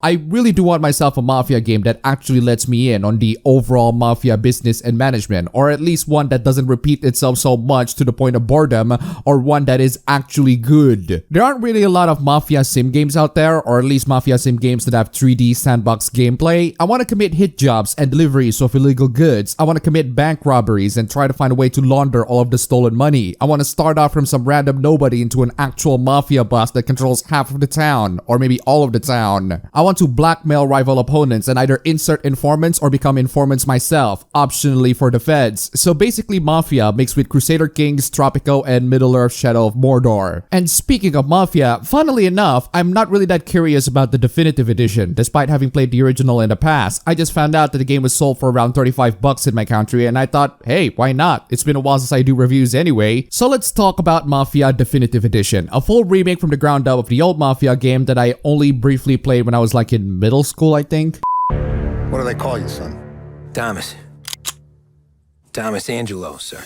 I really do want myself a Mafia game that actually lets me in on the overall Mafia business and management, or at least one that doesn't repeat itself so much to the point of boredom, or one that is actually good. There aren't really a lot of Mafia sim games out there, or at least Mafia sim games that have 3D sandbox gameplay. I want to commit hit jobs and deliveries of illegal goods. I want to commit bank robberies and try to find a way to launder all of the stolen money. I want to start off from some random nobody into an actual Mafia boss that controls half of the town, or maybe all of the town. I want to blackmail rival opponents and either insert informants or become informants myself, optionally for the feds. So basically Mafia mixed with Crusader Kings, Tropico, and Middle-earth Shadow of Mordor. And speaking of Mafia, funnily enough, I'm not really that curious about the definitive edition, despite having played the original in the past. I just found out that the game was sold for around $35 in my country, and I thought, hey, why not? It's been a while since I do reviews anyway. So let's talk about Mafia Definitive Edition, a full remake from the ground up of the old Mafia game that I only briefly played when I was like in middle school, I think. What do they call you, son? Thomas. Thomas Angelo, sir.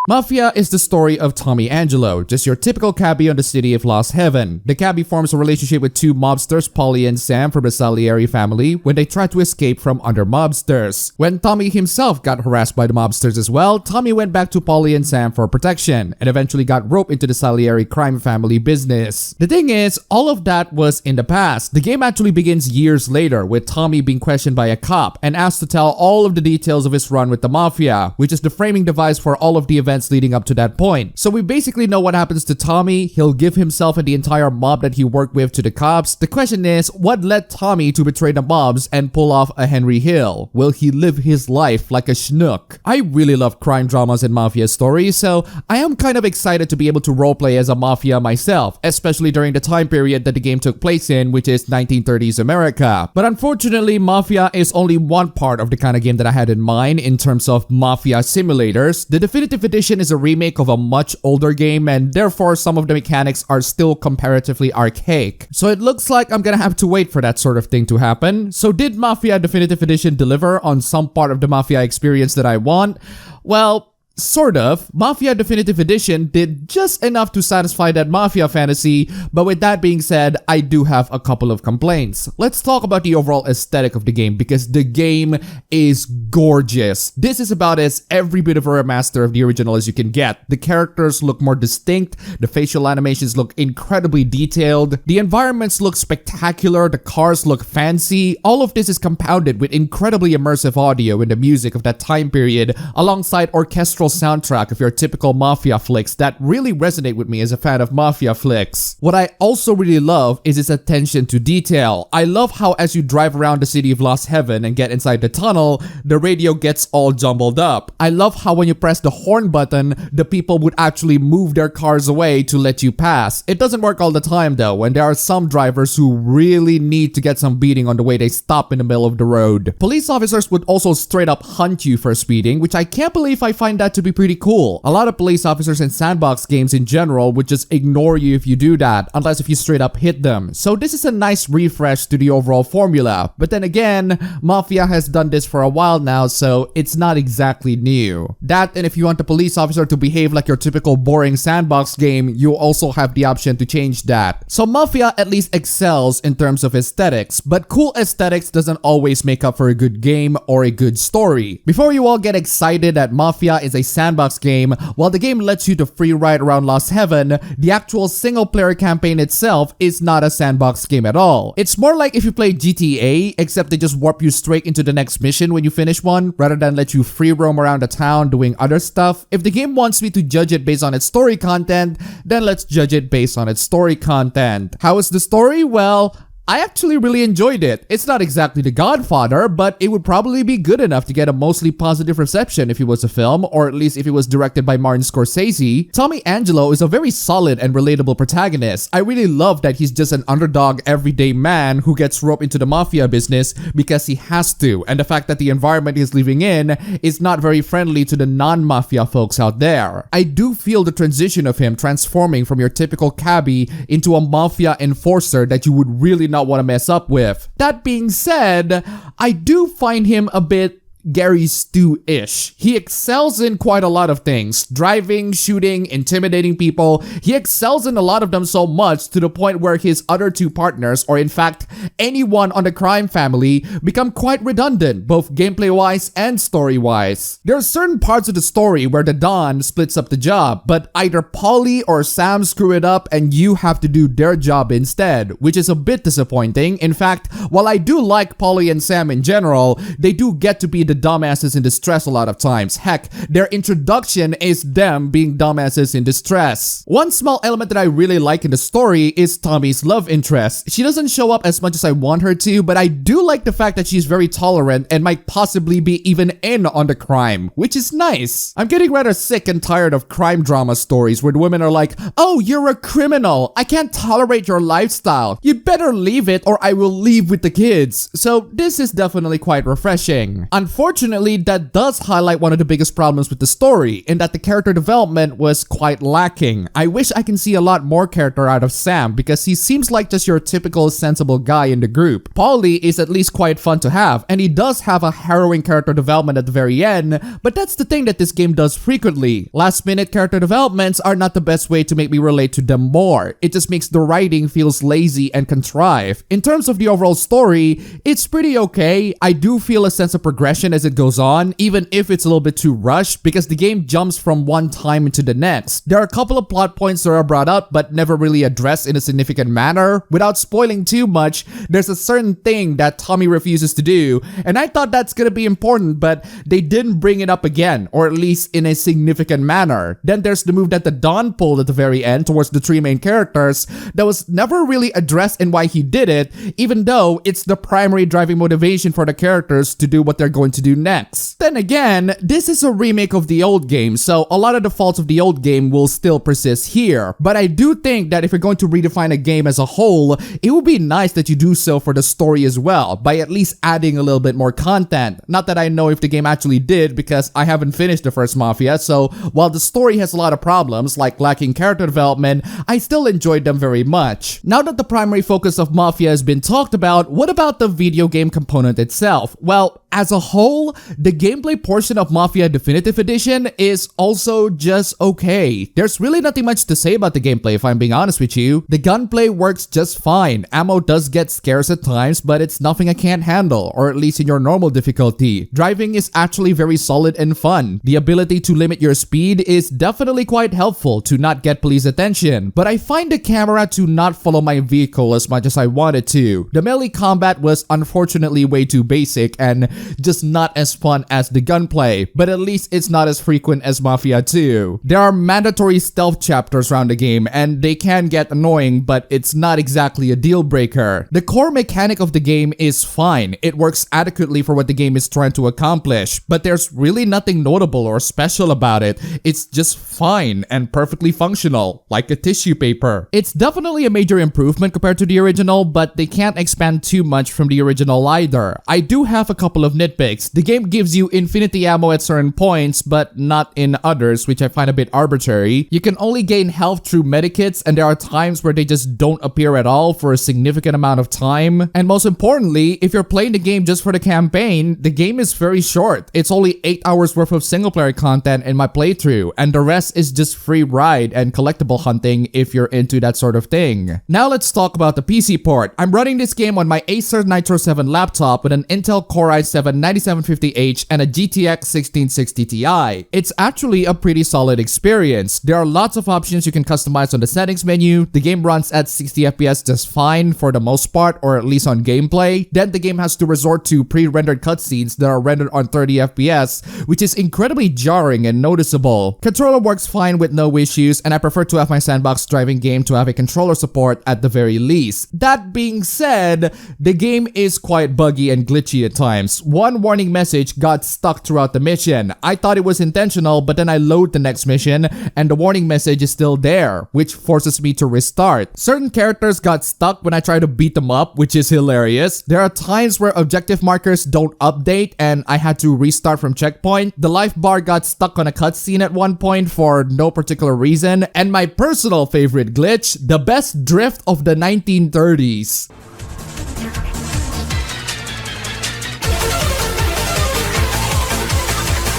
Mafia is the story of Tommy Angelo, just your typical cabbie on the city of Lost Heaven. The cabbie forms a relationship with two mobsters, Paulie and Sam from the Salieri family, when they try to escape from other mobsters. When Tommy himself got harassed by the mobsters as well, Tommy went back to Paulie and Sam for protection, and eventually got roped into the Salieri crime family business. The thing is, all of that was in the past. The game actually begins years later, with Tommy being questioned by a cop and asked to tell all of the details of his run with the Mafia, which is the framing device for all of the events leading up to that point. So we basically know what happens to Tommy. He'll give himself and the entire mob that he worked with to the cops. The question is, what led Tommy to betray the mobs and pull off a Henry Hill? Will he live his life like a schnook? I really love crime dramas and Mafia stories, so I am kind of excited to be able to roleplay as a Mafia myself, especially during the time period that the game took place in, which is 1930s America. But unfortunately, Mafia is only one part of the kind of game that I had in mind in terms of Mafia simulators. The definitive edition is a remake of a much older game, and therefore some of the mechanics are still comparatively archaic. So it looks like I'm gonna have to wait for that sort of thing to happen. So did Mafia Definitive Edition deliver on some part of the Mafia experience that I want? Well, sort of. Mafia Definitive Edition did just enough to satisfy that Mafia fantasy, but with that being said, I do have a couple of complaints. Let's talk about the overall aesthetic of the game, because the game is gorgeous. This is about as every bit of a remaster of the original as you can get. The characters look more distinct, the facial animations look incredibly detailed, the environments look spectacular, the cars look fancy. All of this is compounded with incredibly immersive audio and the music of that time period, alongside orchestral soundtrack of your typical Mafia flicks that really resonate with me as a fan of Mafia flicks. What I also really love is its attention to detail. I love how as you drive around the city of Lost Heaven and get inside the tunnel, the radio gets all jumbled up. I love how when you press the horn button, the people would actually move their cars away to let you pass. It doesn't work all the time though, and there are some drivers who really need to get some beating on the way they stop in the middle of the road. Police officers would also straight up hunt you for speeding, which I can't believe I find that to be pretty cool. A lot of police officers in sandbox games in general would just ignore you if you do that, unless if you straight up hit them. So this is a nice refresh to the overall formula. But then again, Mafia has done this for a while now, so it's not exactly new. That, and if you want the police officer to behave like your typical boring sandbox game, you also have the option to change that. So Mafia at least excels in terms of aesthetics, but cool aesthetics doesn't always make up for a good game or a good story. Before you all get excited that Mafia is a sandbox game, while the game lets you to free ride around Lost Heaven, the actual single player campaign itself is not a sandbox game at all. It's more like if you play GTA, except they just warp you straight into the next mission when you finish one, rather than let you free roam around the town doing other stuff. If the game wants me to judge it based on its story content, then let's judge it based on its story content. How is the story? Well, I actually really enjoyed it. It's not exactly The Godfather, but it would probably be good enough to get a mostly positive reception if it was a film, or at least if it was directed by Martin Scorsese. Tommy Angelo is a very solid and relatable protagonist. I really love that he's just an underdog everyday man who gets roped into the Mafia business because he has to, and the fact that the environment he's living in is not very friendly to the non-Mafia folks out there. I do feel the transition of him transforming from your typical cabbie into a Mafia enforcer that you would really not want to mess up with. That being said, I do find him a bit Gary Stu-ish. He excels in quite a lot of things. Driving, shooting, intimidating people. He excels in a lot of them so much to the point where his other two partners, or in fact, anyone on the crime family, become quite redundant, both gameplay-wise and story-wise. There are certain parts of the story where the Don splits up the job, but either Polly or Sam screw it up and you have to do their job instead, which is a bit disappointing. In fact, while I do like Polly and Sam in general, they do get to be the dumbasses in distress a lot of times. Heck, their introduction is them being dumbasses in distress. One small element that I really like in the story is Tommy's love interest. She doesn't show up as much as I want her to, but I do like the fact that she's very tolerant and might possibly be even in on the crime, which is nice. I'm getting rather sick and tired of crime drama stories where the women are like, "Oh, you're a criminal. I can't tolerate your lifestyle. You'd better leave it or I will leave with the kids." So this is definitely quite refreshing. Unfortunately, that does highlight one of the biggest problems with the story, in that the character development was quite lacking. I wish I can see a lot more character out of Sam because he seems like just your typical sensible guy in the group. Paulie is at least quite fun to have, and he does have a harrowing character development at the very end, but that's the thing that this game does frequently. Last minute character developments are not the best way to make me relate to them more. It just makes the writing feels lazy and contrived. In terms of the overall story, it's pretty okay. I do feel a sense of progression as it goes on, even if it's a little bit too rushed, because the game jumps from one time into the next. There are a couple of plot points that are brought up but never really addressed in a significant manner. Without spoiling too much, there's a certain thing that Tommy refuses to do, and I thought that's gonna be important, but they didn't bring it up again, or at least in a significant manner. Then there's the move that the Don pulled at the very end towards the three main characters that was never really addressed in why he did it, even though it's the primary driving motivation for the characters to do what they're going to do next. Then again, this is a remake of the old game, so a lot of the faults of the old game will still persist here. But I do think that if you're going to redefine a game as a whole, it would be nice that you do so for the story as well, by at least adding a little bit more content. Not that I know if the game actually did, because I haven't finished the first Mafia, so while the story has a lot of problems, like lacking character development, I still enjoyed them very much. Now that the primary focus of Mafia has been talked about, what about the video game component itself? Well, as a whole, the gameplay portion of Mafia Definitive Edition is also just okay. There's really nothing much to say about the gameplay if I'm being honest with you. The gunplay works just fine. Ammo does get scarce at times, but it's nothing I can't handle, or at least in your normal difficulty. Driving is actually very solid and fun. The ability to limit your speed is definitely quite helpful to not get police attention, but I find the camera to not follow my vehicle as much as I wanted to. The melee combat was unfortunately way too basic and just not as fun as the gunplay, but at least it's not as frequent as Mafia 2. There are mandatory stealth chapters around the game, and they can get annoying, but it's not exactly a deal breaker. The core mechanic of the game is fine. It works adequately for what the game is trying to accomplish, but there's really nothing notable or special about it. It's just fine and perfectly functional, like a tissue paper. It's definitely a major improvement compared to the original, but they can't expand too much from the original either. I do have a couple of nitpicks. The game gives you infinity ammo at certain points, but not in others, which I find a bit arbitrary. You can only gain health through medikits, and there are times where they just don't appear at all for a significant amount of time. And most importantly, if you're playing the game just for the campaign, the game is very short. It's only 8 hours worth of single player content in my playthrough, and the rest is just free ride and collectible hunting if you're into that sort of thing. Now let's talk about the PC port. I'm running this game on my Acer Nitro 7 laptop with an Intel Core i7 9750H and a GTX 1660 Ti. It's actually a pretty solid experience. There are lots of options you can customize on the settings menu. The game runs at 60 FPS just fine for the most part, or at least on gameplay. Then the game has to resort to pre-rendered cutscenes that are rendered on 30 FPS, which is incredibly jarring and noticeable. Controller works fine with no issues, and I prefer to have my sandbox driving game to have a controller support at the very least. That being said, the game is quite buggy and glitchy at times. One warning message got stuck throughout the mission. I thought it was intentional, but then I load the next mission and the warning message is still there, which forces me to restart. Certain characters got stuck when I try to beat them up, which is hilarious. There are times where objective markers don't update and I had to restart from checkpoint. The life bar got stuck on a cutscene at one point for no particular reason. And my personal favorite glitch, the best drift of the 1930s.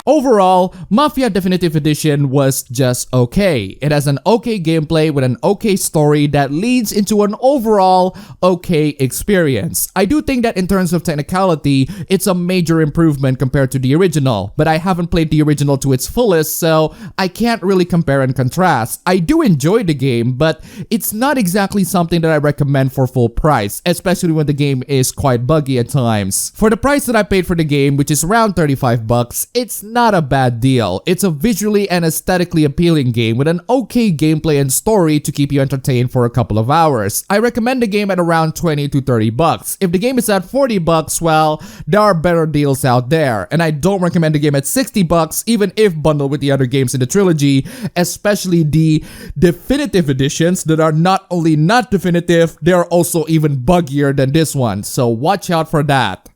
Overall, Mafia Definitive Edition was just okay. It has an okay gameplay with an okay story that leads into an overall okay experience. I do think that in terms of technicality, it's a major improvement compared to the original, but I haven't played the original to its fullest, so I can't really compare and contrast. I do enjoy the game, but it's not exactly something that I recommend for full price, especially when the game is quite buggy at times. For the price that I paid for the game, which is around 35 bucks, it's not a bad deal. It's a visually and aesthetically appealing game with an okay gameplay and story to keep you entertained for a couple of hours. I recommend the game at around 20 to 30 bucks. If the game is at 40 bucks, well, there are better deals out there. And I don't recommend the game at 60 bucks, even if bundled with the other games in the trilogy, especially the definitive editions that are not only not definitive, they are also even buggier than this one. So watch out for that.